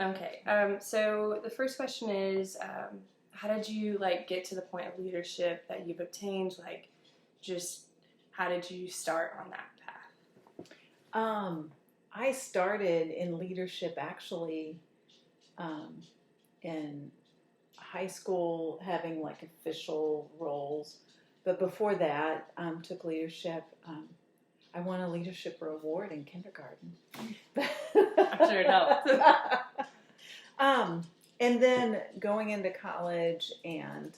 Okay. So the first question is, how did you get to the point of leadership that you've obtained? Just how did you start on that path? I started in leadership actually in high school, having official roles. But before that, took leadership. I won a leadership award in kindergarten. I'm sure it helped. And then going into college and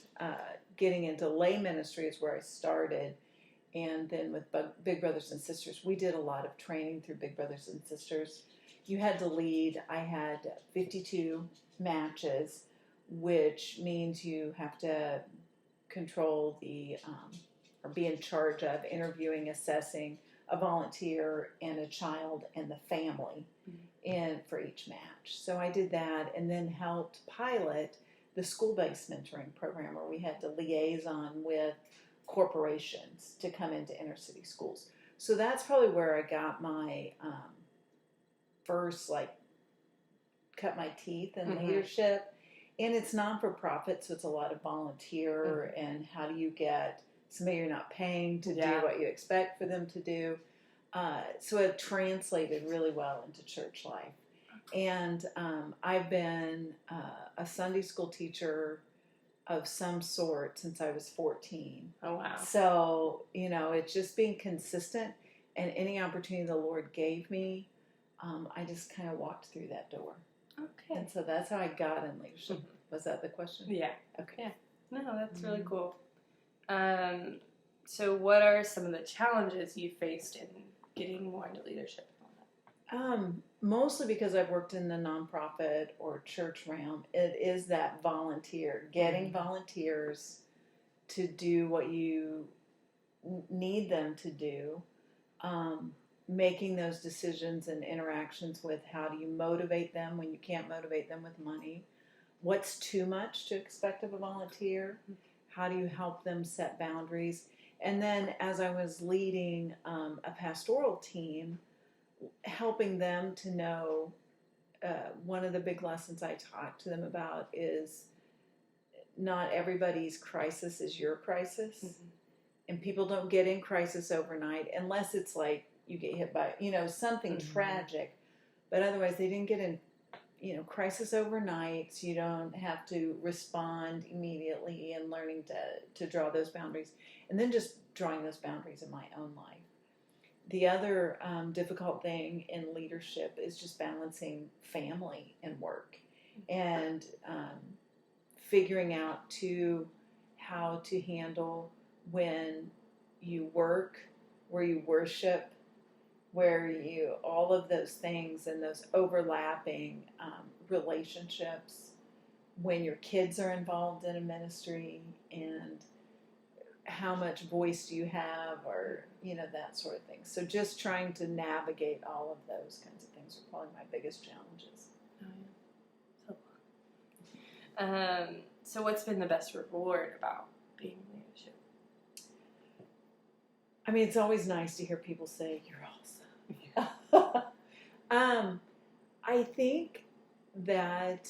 getting into lay ministry is where I started. And then with Big Brothers and Sisters, we did a lot of training through Big Brothers and Sisters. You had to lead. I had 52 matches, which means you have to control or be in charge of interviewing, assessing a volunteer and a child and the family for each match. So I did that and then helped pilot the school-based mentoring program where we had to liaison with corporations to come into inner city schools. So that's probably where I got my first cut my teeth in leadership. And it's non-for-profit, so it's a lot of volunteer and how do you get somebody you're not paying to do what you expect for them to do. So it translated really well into church life. And I've been a Sunday school teacher of some sort since I was 14. Oh, wow. So, it's just being consistent, and any opportunity the Lord gave me, I just kind of walked through that door. Okay. And so that's how I got in leadership. Was that the question? Yeah. Okay. Yeah. No, that's really cool. So what are some of the challenges you faced in getting more into leadership? Mostly because I've worked in the nonprofit or church realm, it is that volunteer, getting volunteers to do what you need them to do, making those decisions and interactions with how do you motivate them when you can't motivate them with money, what's too much to expect of a volunteer, how do you help them set boundaries, and then as I was leading a pastoral team, helping them to know one of the big lessons I talk to them about is not everybody's crisis is your crisis. And people don't get in crisis overnight unless it's like you get hit by, something tragic. But otherwise, they didn't get in, crisis overnight. So you don't have to respond immediately and learning to draw those boundaries. And then just drawing those boundaries in my own life. The other difficult thing in leadership is just balancing family and work and figuring out how to handle when you work, where you worship, all of those things and those overlapping relationships, when your kids are involved in a ministry, and how much voice do you have, or that sort of thing. So just trying to navigate all of those kinds of things are probably my biggest challenges. Oh, yeah. So what's been the best reward about being in leadership? I mean, it's always nice to hear people say, you're awesome. I think that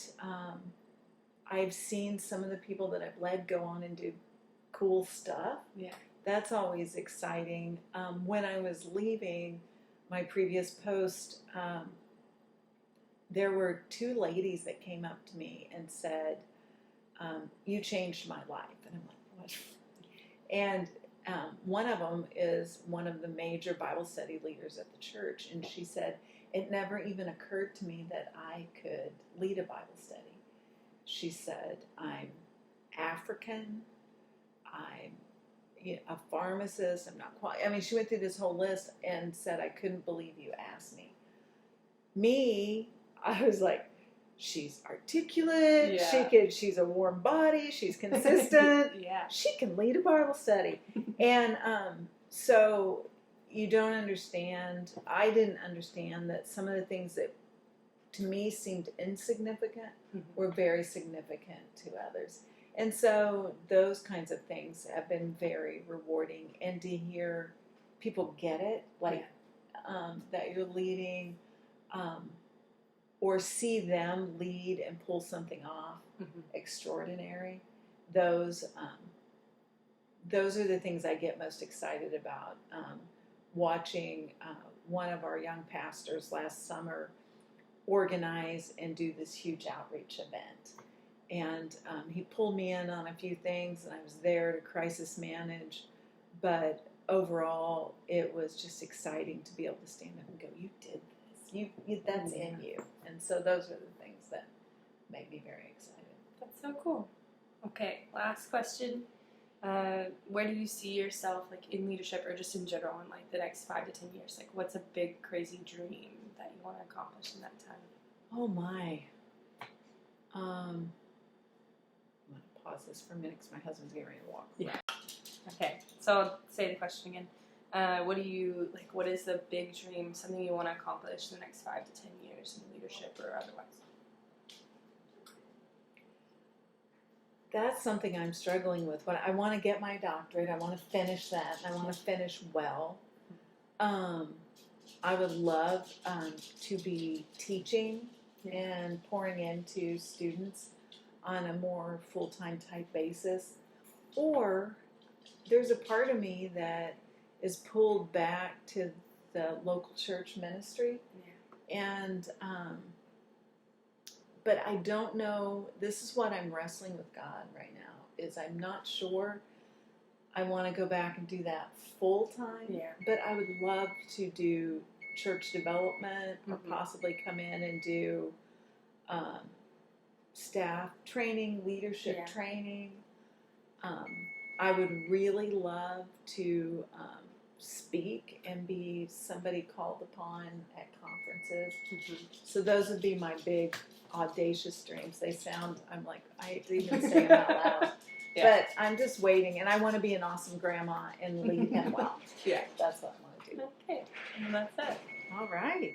I've seen some of the people that I've led go on and do cool stuff. Yeah. That's always exciting. When I was leaving my previous post, there were two ladies that came up to me and said, you changed my life. And I'm like, what? And one of them is one of the major Bible study leaders at the church. And she said, it never even occurred to me that I could lead a Bible study. She said, I'm African, I'm a pharmacist, I'm not quite, she went through this whole list and said, I couldn't believe you asked me. Me, I was like, she's articulate, she's a warm body, she's consistent, she can lead a Bible study. And so you don't understand, I didn't understand that some of the things that to me seemed insignificant were very significant to others. And so those kinds of things have been very rewarding. And to hear people get it, that you're leading or see them lead and pull something off Mm-hmm. extraordinary. Those are the things I get most excited about. Watching one of our young pastors last summer organize and do this huge outreach event. And he pulled me in on a few things, and I was there to crisis manage. But overall, it was just exciting to be able to stand up and go, "You did this. You that's in you." And so those are the things that make me very excited. That's so cool. Okay, last question. Where do you see yourself, like, in leadership or just in general in, like, the next 5 to 10 years? Like, what's a big, crazy dream that you want to accomplish in that time? Oh my. I'm going to pause this for a minute because my husband's getting ready to walk. Yeah. Okay, so I'll say the question again. What is the big dream, something you want to accomplish in the next 5 to 10 years in leadership or otherwise? That's something I'm struggling with. When I want to get my doctorate, I want to finish that, and I want to finish well. I would love to be teaching and pouring into students on a more full-time type basis. Or there's a part of me that is pulled back to the local church ministry. And but I don't know, this is what I'm wrestling with God right now, is I'm not sure I want to go back and do that full time, but I would love to do church development or possibly come in and do staff training, leadership training. I would really love to speak and be somebody called upon at conferences. So those would be my big audacious dreams. They sound, I'm like, I hate to even say them out loud. But I'm just waiting, and I want to be an awesome grandma and lead them well. Yeah. That's what I want to do. Okay, and that's it. All right.